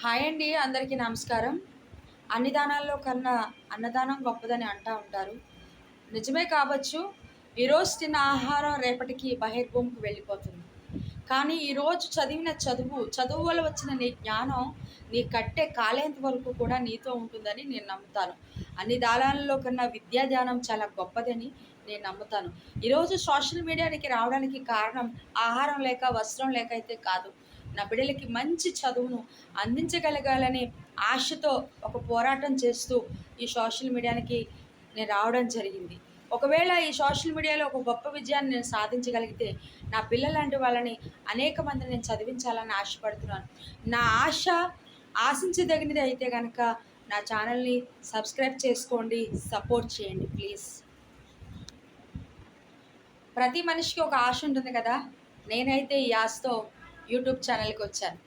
Hi అండి, అందరికీ నమస్కారం. అన్ని దానాల్లో కన్నా అన్నదానం గొప్పదని అంటా ఉంటారు. నిజమే కావచ్చు. ఈరోజు తిన్న ఆహారం రేపటికి బహిర్భూమికి వెళ్ళిపోతుంది. కానీ ఈరోజు చదివిన చదువు వల్ల వచ్చిన నీ జ్ఞానం నీ కట్టే కాలేంత వరకు కూడా నీతో ఉంటుందని నేను నమ్ముతాను. అన్ని దానాల్లో కన్నా విద్యా ధ్యానం చాలా గొప్పదని నేను నమ్ముతాను. ఈరోజు సోషల్ మీడియాకి రావడానికి కారణం ఆహారం లేక, వస్త్రం లేక అయితే కాదు. నా బిడ్డలకి మంచి చదువును అందించగలగాలనే ఆశతో ఒక పోరాటం చేస్తూ ఈ సోషల్ మీడియాకి నేను రావడం జరిగింది. ఒకవేళ ఈ సోషల్ మీడియాలో ఒక గొప్ప విజయాన్ని నేను సాధించగలిగితే నా పిల్లలాంటి వాళ్ళని అనేక మందిని నేను చదివించాలని ఆశపడుతున్నాను. నా ఆశ ఆశించదగినది అయితే కనుక నా ఛానల్ని సబ్స్క్రైబ్ చేసుకోండి, సపోర్ట్ చేయండి ప్లీజ్. ప్రతి మనిషికి ఒక ఆశ ఉంటుంది కదా. నేనైతే ఈ ఆశతో యూట్యూబ్ ఛానల్కి వచ్చాను.